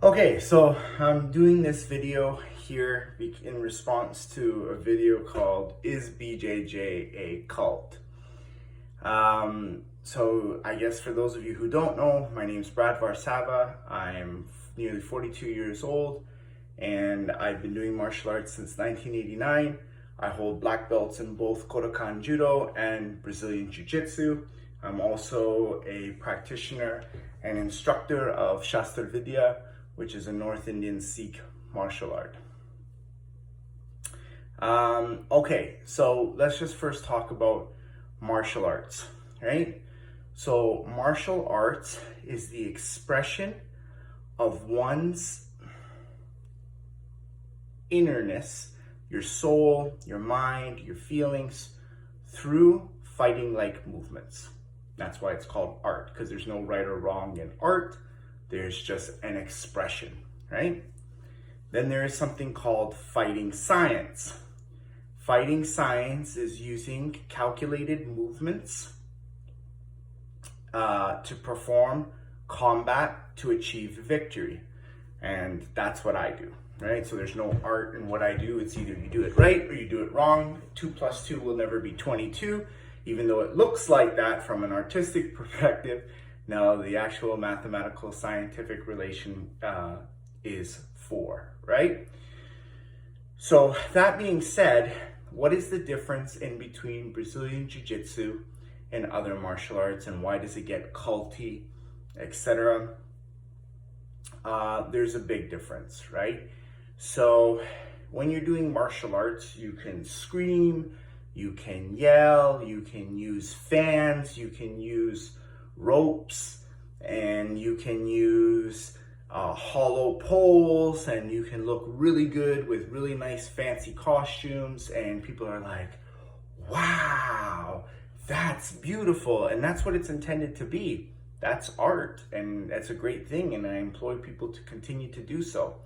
Okay, so I'm doing this video here in response to a video called "Is BJJ a Cult?" So I guess for those of you who don't know, my name's Brad Varsava. I'm nearly 42 years old and I've been doing martial arts since 1989. I hold black belts in both Kodokan Judo and Brazilian Jiu-Jitsu. I'm also a practitioner and instructor of Shastra Vidya, which is a North Indian Sikh martial art. Okay, so let's just first talk about martial arts, right? So martial arts is the expression of one's innerness, your soul, your mind, your feelings, through fighting-like movements. That's why it's called art, because there's no right or wrong in art. There's just an expression, right? Then there is something called fighting science. Fighting science is using calculated movements to perform combat to achieve victory. And that's what I do, right? So there's no art in what I do. It's either you do it right or you do it wrong. 2 + 2 will never be 22, even though it looks like that from an artistic perspective. No, the actual mathematical scientific relation is 4, right? So that being said, what is the difference in between Brazilian Jiu-Jitsu and other martial arts, and why does it get culty, etc.? There's a big difference, right? So when you're doing martial arts, you can scream, you can yell, you can use fans, you can use ropes, and you can use hollow poles, and you can look really good with really nice fancy costumes, and people are like, wow, that's beautiful. And that's what it's intended to be. That's art, and that's a great thing, and I employ people to continue to do so.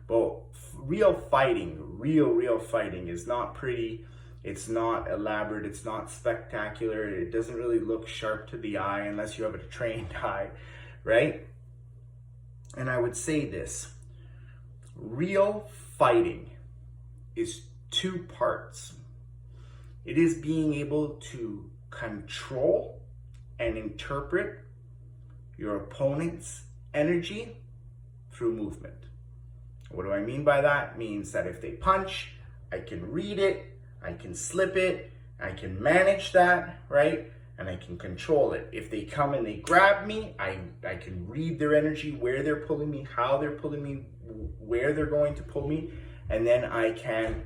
But real fighting is not pretty. It's not elaborate, it's not spectacular, it doesn't really look sharp to the eye unless you have a trained eye, right? And I would say this, real fighting is 2 parts. It is being able to control and interpret your opponent's energy through movement. What do I mean by that? It means that if they punch, I can read it, I can slip it, I can manage that, right? And I can control it. If they come and they grab me, I can read their energy, where they're pulling me, how they're pulling me, where they're going to pull me, and then I can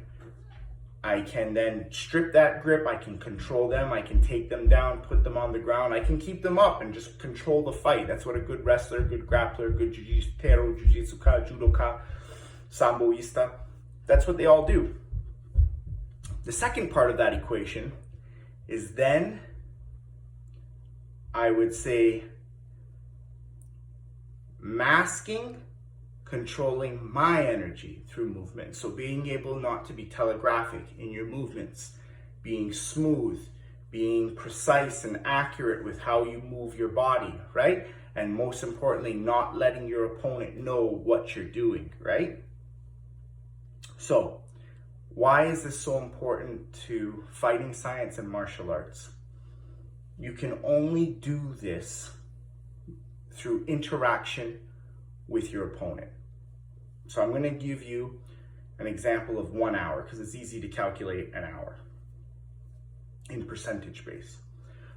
then strip that grip, I can control them, I can take them down, put them on the ground, I can keep them up and just control the fight. That's what a good wrestler, good grappler, good jiu-jitsu-tero, jiu-jitsu-ka, judoka, samboista, that's what they all do. The second part of that equation is then, I would say, masking, controlling my energy through movement. So being able not to be telegraphic in your movements, being smooth, being precise and accurate with how you move your body, right? And most importantly, not letting your opponent know what you're doing, right? So, why is this so important to fighting science and martial arts? You can only do this through interaction with your opponent. So I'm going to give you an example of 1 hour, because it's easy to calculate an hour in percentage base.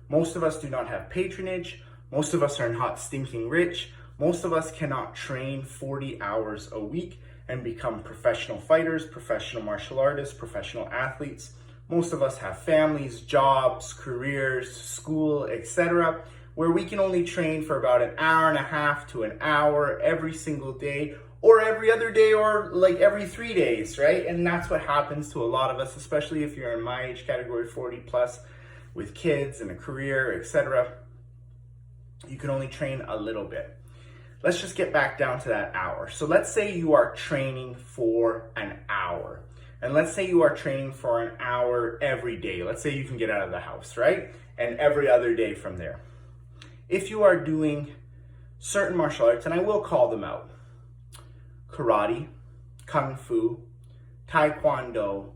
Most of us do not have patronage. Most of us are not stinking rich. Most of us cannot train 40 hours a week and become professional fighters, professional martial artists, professional athletes. Most of us have families, jobs, careers, school, etc., where we can only train for about an hour and a half to an hour every single day, or every other day, or like every 3 days, right? And that's what happens to a lot of us, especially if you're in my age category, 40 plus, with kids and a career, etc. You can only train a little bit. Let's just get back down to that hour. So let's say you are training for an hour. And let's say you are training for an hour every day. Let's say you can get out of the house, right? And every other day from there. If you are doing certain martial arts, and I will call them out, karate, kung fu, taekwondo,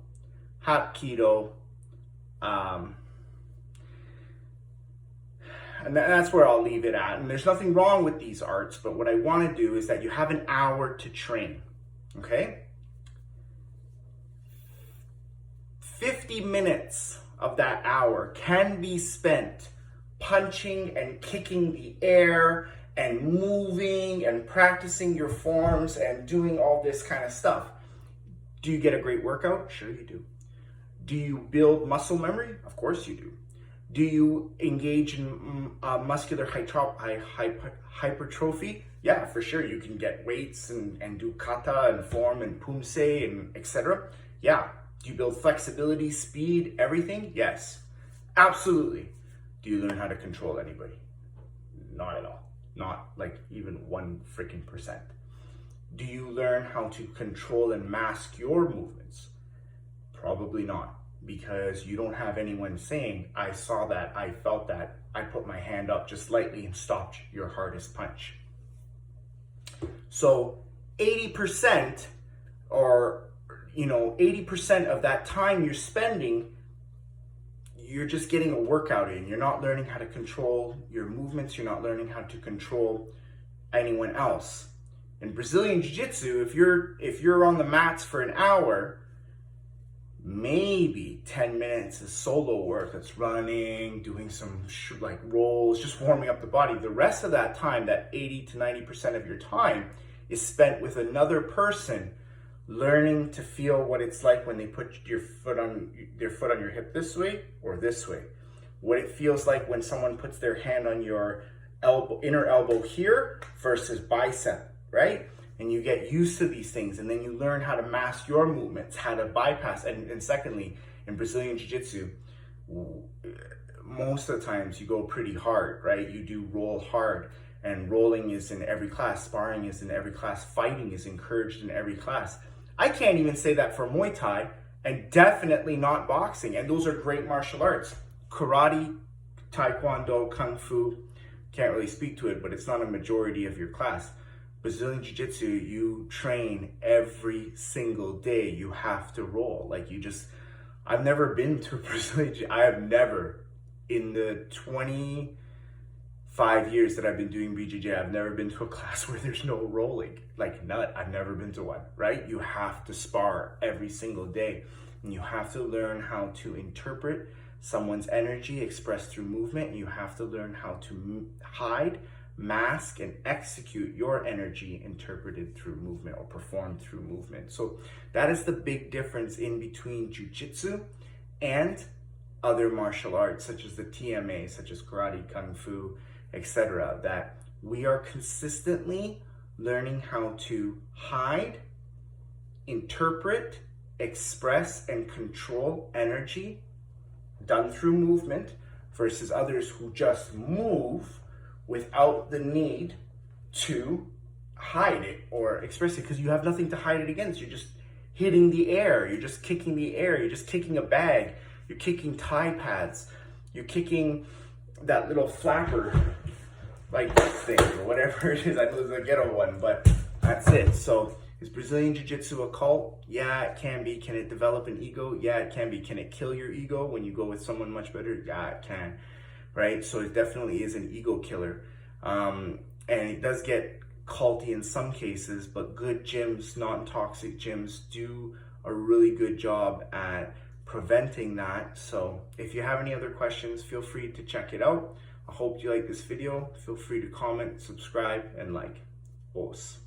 hapkido, and that's where I'll leave it at. And there's nothing wrong with these arts, but what I want to do is that you have an hour to train, okay? 50 minutes of that hour can be spent punching and kicking the air and moving and practicing your forms and doing all this kind of stuff. Do you get a great workout? Sure you do. Do you build muscle memory? Of course you do. Do you engage in muscular hypertrophy? Yeah, for sure. You can get weights and do kata and form and pumse and etc. Yeah. Do you build flexibility, speed, everything? Yes, absolutely. Do you learn how to control anybody? Not at all. Not like even 1 freaking %. Do you learn how to control and mask your movements? Probably not, because you don't have anyone saying, I saw that, I felt that, I put my hand up just lightly and stopped your hardest punch. So 80% or 80% of that time you're spending, you're just getting a workout in. You're not learning how to control your movements. You're not learning how to control anyone else. In Brazilian Jiu-Jitsu, if you're on the mats for an hour, maybe 10 minutes is solo work. That's running, doing some like rolls, just warming up the body. The rest of that time, that 80 to 90% of your time, is spent with another person, learning to feel what it's like when they put their foot on your hip this way or this way. What it feels like when someone puts their hand on your inner elbow here versus bicep, right? And you get used to these things, and then you learn how to mask your movements, how to bypass. And secondly, in Brazilian Jiu-Jitsu, most of the times you go pretty hard, right? You do roll hard, and rolling is in every class, sparring is in every class, fighting is encouraged in every class. I can't even say that for Muay Thai, and definitely not boxing. And those are great martial arts. Karate, Taekwondo, Kung Fu, can't really speak to it, but it's not a majority of your class. Brazilian Jiu-Jitsu, you train every single day. You have to roll. I've never been to Brazilian Jiu-Jitsu. I have never, in the 25 years that I've been doing BJJ, I've never been to a class where there's no rolling. I've never been to one, right? You have to spar every single day. And you have to learn how to interpret someone's energy expressed through movement. And you have to learn how to hide, mask, and execute your energy interpreted through movement or performed through movement. So that is the big difference in between Jiu-Jitsu and other martial arts, such as the TMA, such as karate, kung fu, etc. That we are consistently learning how to hide, interpret, express, and control energy done through movement, versus others who just move without the need to hide it or express it, because you have nothing to hide it against. You're just hitting the air, you're just kicking the air, you're just kicking a bag, you're kicking Thai pads, you're kicking that little flapper like thing or whatever it is. I know there's a ghetto one, but that's it. So is Brazilian Jiu-Jitsu a cult? Yeah, it can be. Can it develop an ego? Yeah, it can be. Can it kill your ego when you go with someone much better? Yeah, it can, right? So it definitely is an ego killer. And it does get culty in some cases, but good gyms, non-toxic gyms, do a really good job at preventing that. So if you have any other questions, feel free to check it out. I hope you like this video. Feel free to comment, subscribe, and like. Os.